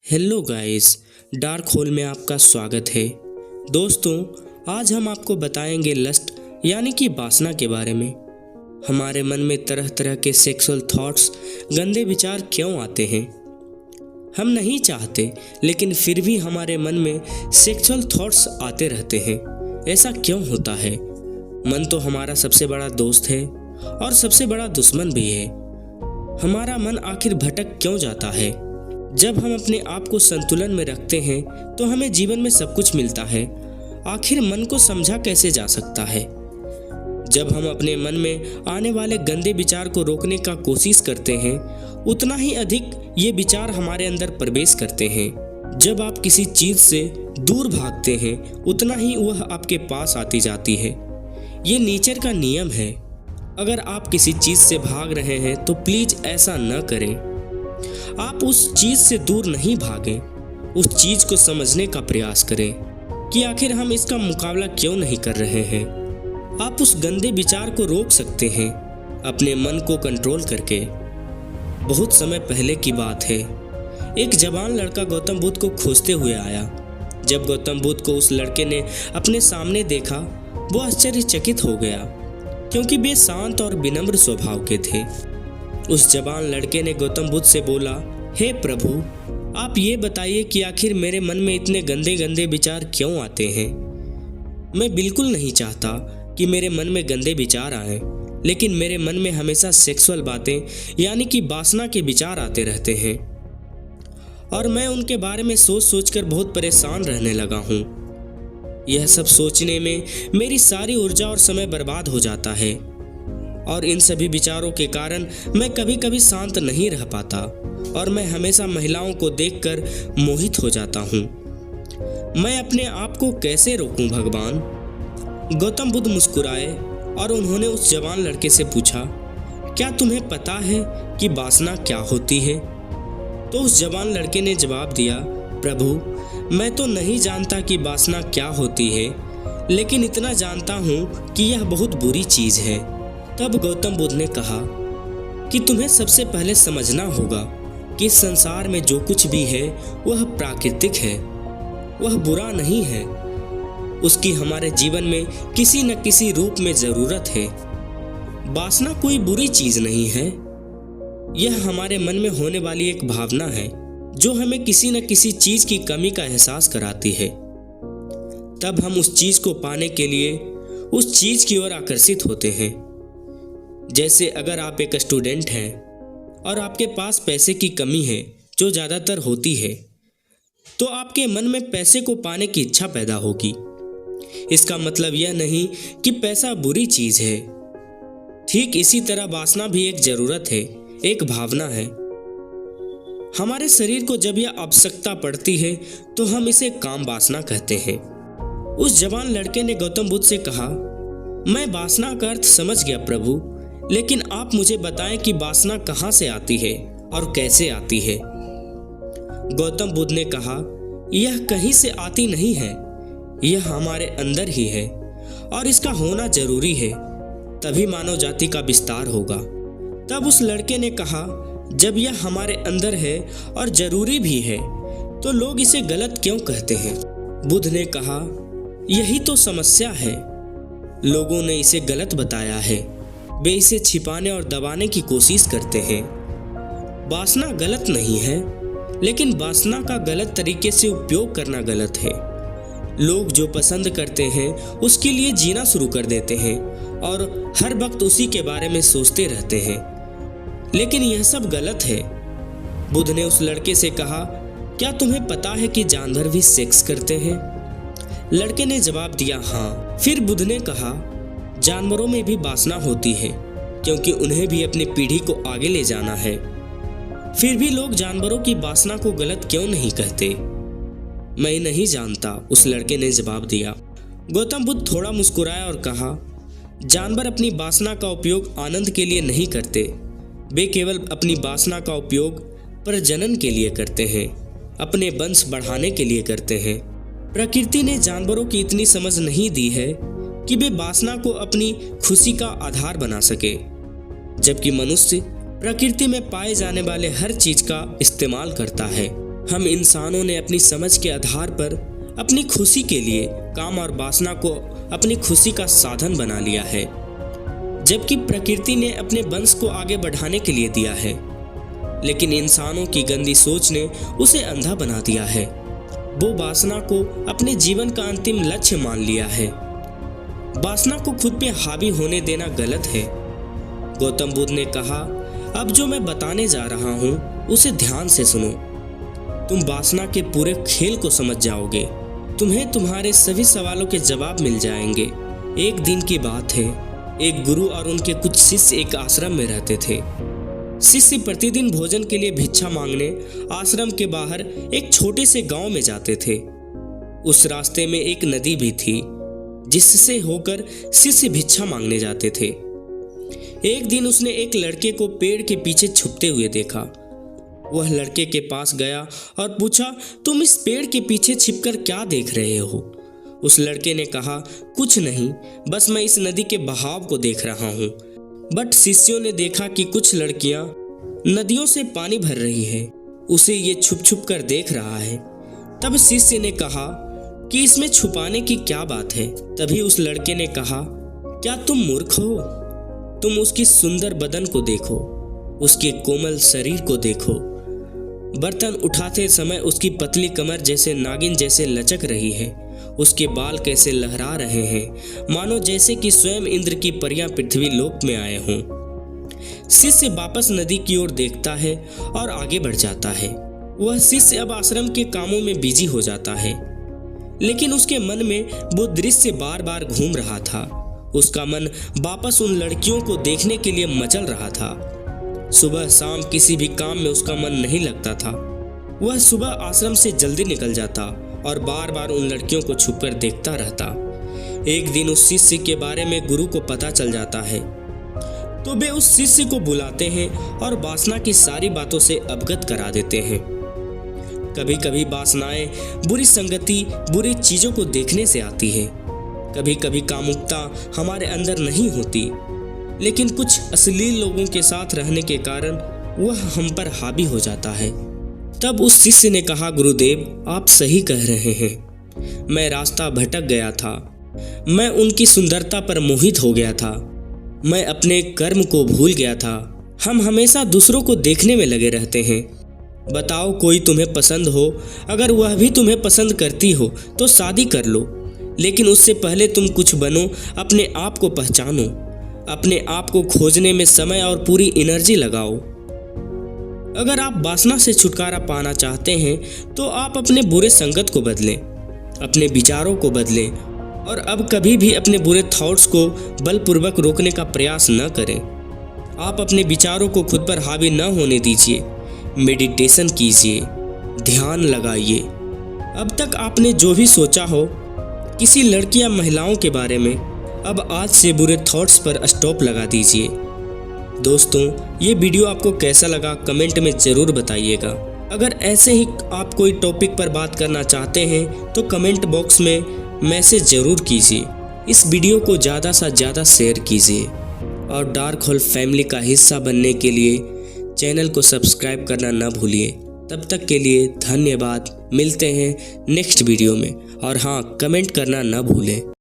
Hello guys, dark hole में आपका स्वागत है। दोस्तों, आज हम आपको बताएंगे लस्ट यानी कि वासना के बारे में। हमारे मन में तरह तरह के सेक्सुअल थॉट्स, गंदे विचार क्यों आते हैं? हम नहीं चाहते, लेकिन फिर भी हमारे मन में सेक्सुअल थॉट्स आते रहते हैं। ऐसा क्यों होता है? मन तो हमारा सबसे बड़ा दोस्त है और सबसे बड़ा दुश्मन भी है। हमारा मन आखिर भटक क्यों जाता है? जब हम अपने आप को संतुलन में रखते हैं तो हमें जीवन में सब कुछ मिलता है। आखिर मन को समझा कैसे जा सकता है? जब हम अपने मन में आने वाले गंदे विचार को रोकने का कोशिश करते हैं, उतना ही अधिक ये विचार हमारे अंदर प्रवेश करते हैं। जब आप किसी चीज से दूर भागते हैं, उतना ही वह आपके पास आती जाती है। ये नेचर का नियम है। अगर आप किसी चीज से भाग रहे हैं तो प्लीज ऐसा न करें। आप उस चीज से दूर नहीं भागें, उस चीज को समझने का प्रयास करें कि आखिर हम इसका मुकाबला क्यों नहीं कर रहे हैं। आप उस गंदे विचार को रोक सकते हैं अपने मन को कंट्रोल करके। बहुत समय पहले की बात है, एक जवान लड़का गौतम बुद्ध को खोजते हुए आया। जब गौतम बुद्ध को उस लड़के ने अपने सामने देखा, वो आश्चर्यचकित हो गया, क्योंकि वे शांत और विनम्र स्वभाव के थे। उस जवान लड़के ने गौतम बुद्ध से बोला, हे प्रभु, आप ये बताइए कि आखिर मेरे मन में इतने गंदे गंदे विचार क्यों आते हैं? मैं बिल्कुल नहीं चाहता कि मेरे मन में गंदे विचार आएं, लेकिन मेरे मन में हमेशा सेक्सुअल बातें यानी कि वासना के विचार आते रहते हैं और मैं उनके बारे में सोच सोचकर बहुत परेशान रहने लगा हूँ। यह सब सोचने में मेरी सारी ऊर्जा और समय बर्बाद हो जाता है और इन सभी विचारों के कारण मैं कभी कभी शांत नहीं रह पाता और मैं हमेशा महिलाओं को देखकर मोहित हो जाता हूँ। मैं अपने आप को कैसे रोकूं भगवान? गौतम बुद्ध मुस्कुराए और उन्होंने उस जवान लड़के से पूछा, क्या तुम्हें पता है कि वासना क्या होती है? तो उस जवान लड़के ने जवाब दिया, प्रभु, मैं तो नहीं जानता कि वासना क्या होती है, लेकिन इतना जानता हूँ कि यह बहुत बुरी चीज है। तब गौतम बुद्ध ने कहा कि तुम्हें सबसे पहले समझना होगा कि इस संसार में जो कुछ भी है वह प्राकृतिक है, वह बुरा नहीं है। उसकी हमारे जीवन में किसी न किसी रूप में जरूरत है। वासना कोई बुरी चीज नहीं है। यह हमारे मन में होने वाली एक भावना है जो हमें किसी न किसी चीज की कमी का एहसास कराती है। तब हम उस चीज को पाने के लिए उस चीज की ओर आकर्षित होते हैं। जैसे अगर आप एक स्टूडेंट हैं और आपके पास पैसे की कमी है, जो ज़्यादातर होती है, तो आपके मन में पैसे को पाने की इच्छा पैदा होगी। इसका मतलब यह नहीं कि पैसा बुरी चीज़ है। ठीक इसी तरह वासना भी एक ज़रूरत है, एक भावना है। हमारे शरीर को जब यह आवश्यकता पड़ती है तो हम इसे काम वासना कहते हैं। उस जवान लड़के ने गौतम बुद्ध से कहा, मैं वासना का अर्थ समझ गया प्रभु, लेकिन आप मुझे बताएं कि वासना कहाँ से आती है और कैसे आती है? गौतम बुद्ध ने कहा, यह कहीं से आती नहीं है, यह हमारे अंदर ही है और इसका होना जरूरी है, तभी मानव जाति का विस्तार होगा। तब उस लड़के ने कहा, जब यह हमारे अंदर है और जरूरी भी है, तो लोग इसे गलत क्यों कहते हैं? बुद्ध ने कहा, यही तो समस्या है। लोगों ने इसे गलत बताया है। वे इसे छिपाने और दबाने की कोशिश करते हैं। वासना गलत नहीं है, लेकिन वासना का गलत तरीके से उपयोग करना गलत है। लोग जो पसंद करते हैं उसके लिए जीना शुरू कर देते हैं और हर वक्त उसी के बारे में सोचते रहते हैं, लेकिन यह सब गलत है। बुद्ध ने उस लड़के से कहा, क्या तुम्हें पता है कि जानवर भी सेक्स करते हैं? लड़के ने जवाब दिया, हाँ। फिर बुद्ध ने कहा, जानवरों में भी वासना होती है, क्योंकि उन्हें भी अपनी पीढ़ी को आगे ले जाना है। फिर भी लोग जानवरों की वासना को गलत क्यों नहीं कहते? मैं नहीं जानता, उस लड़के ने जवाब दिया। गौतम बुद्ध थोड़ा मुस्कुराया और कहा, जानवर अपनी वासना का उपयोग आनंद के लिए नहीं करते, वे केवल अपनी वासना का उपयोग प्रजनन के लिए करते हैं, अपने वंश बढ़ाने के लिए करते हैं। प्रकृति ने जानवरों की इतनी समझ नहीं दी है कि वे वासना को अपनी खुशी का आधार बना सके, जबकि मनुष्य प्रकृति में पाए जाने वाले हर चीज का इस्तेमाल करता है हम इंसानों ने अपनी समझ के आधार पर अपनी खुशी के लिए काम और वासना को अपनी खुशी का साधन बना लिया है, जबकि प्रकृति ने अपने वंश को आगे बढ़ाने के लिए दिया है। लेकिन इंसानों की गंदी सोच ने उसे अंधा बना दिया है। वो वासना को अपने जीवन का अंतिम लक्ष्य मान लिया है। वासना को खुद पे हावी होने देना गलत है। गौतम बुद्ध ने कहा, अब जो मैं बताने जा रहा हूँ उसे ध्यान से सुनो। तुम वासना के पूरे खेल को समझ जाओगे। तुम्हें तुम्हारे सभी सवालों के जवाब मिल जाएंगे। एक दिन की बात है, एक गुरु और उनके कुछ शिष्य एक आश्रम में रहते थे। शिष्य प्रतिदिन भोजन के लिए भिक्षा मांगने आश्रम के बाहर एक छोटे से गांव में जाते थे। उस रास्ते में एक नदी भी थी, जिससे होकर शिष्य भिक्षा मांगने जाते थे। एक दिन उसने एक लड़के को पेड़ के पीछे छुपते हुए देखा। वह लड़के के पास गया और पूछा, तुम इस पेड़ के पीछे छिपकर क्या देख रहे हो? उस लड़के ने कहा, कुछ नहीं, बस मैं इस नदी के बहाव को देख रहा हूँ। बट शिष्यों ने देखा कि कुछ लड़कियां नदियों से पानी भर रही है। उसे ये छुप छुप कर देख रहा है। तब शिष्य ने कहा कि इसमें छुपाने की क्या बात है? तभी उस लड़के ने कहा, क्या तुम मूर्ख हो? तुम उसकी सुंदर बदन को देखो, उसके कोमल शरीर को देखो। बर्तन उठाते समय उसकी पतली कमर जैसे नागिन जैसे लचक रही है। उसके बाल कैसे लहरा रहे हैं, मानो जैसे कि स्वयं इंद्र की परियां पृथ्वी लोक में आए हों। शिष्य वापस नदी की ओर देखता है और आगे बढ़ जाता है। वह शिष्य अब आश्रम के कामों में बिजी हो जाता है, लेकिन उसके मन में वो दृश्य बार बार घूम रहा था। उसका मन वापस उन लड़कियों को देखने के लिए मचल रहा था। सुबह शाम किसी भी काम में उसका मन नहीं लगता था। वह सुबह आश्रम से जल्दी निकल जाता और बार बार उन लड़कियों को छुपकर देखता रहता। एक दिन उस शिष्य के बारे में गुरु को पता चल जाता है, तो वे उस शिष्य को बुलाते हैं और वासना की सारी बातों से अवगत करा देते हैं। कभी कभी वासनाएं बुरी संगति, बुरी चीजों को देखने से आती है। कभी कभी कामुकता हमारे अंदर नहीं होती, लेकिन कुछ अश्लील लोगों के साथ रहने के कारण वह हम पर हावी हो जाता है। तब उस शिष्य ने कहा, गुरुदेव आप सही कह रहे हैं। मैं रास्ता भटक गया था। मैं उनकी सुंदरता पर मोहित हो गया था। मैं अपने कर्म को भूल गया था। हम हमेशा दूसरों को देखने में लगे रहते हैं। बताओ, कोई तुम्हें पसंद हो, अगर वह भी तुम्हें पसंद करती हो तो शादी कर लो, लेकिन उससे पहले तुम कुछ बनो, अपने आप को पहचानो, अपने आप को खोजने में समय और पूरी एनर्जी लगाओ। अगर आप वासना से छुटकारा पाना चाहते हैं तो आप अपने बुरे संगत को बदलें, अपने विचारों को बदलें और अब कभी भी अपने बुरे थॉट्स को बलपूर्वक रोकने का प्रयास न करें। आप अपने विचारों को खुद पर हावी न होने दीजिए। मेडिटेशन कीजिए, ध्यान लगाइए। अब तक आपने जो भी सोचा हो किसी लड़की या महिलाओं के बारे में, अब आज से बुरे थॉट्स पर स्टॉप लगा दीजिए। दोस्तों, ये वीडियो आपको कैसा लगा कमेंट में ज़रूर बताइएगा। अगर ऐसे ही आप कोई टॉपिक पर बात करना चाहते हैं तो कमेंट बॉक्स में मैसेज ज़रूर कीजिए। इस वीडियो को ज़्यादा से ज़्यादा शेयर कीजिए और डार्क होल फैमिली का हिस्सा बनने के लिए चैनल को सब्सक्राइब करना न भूलिए। तब तक के लिए धन्यवाद। मिलते हैं नेक्स्ट वीडियो में और हाँ, कमेंट करना न भूलें।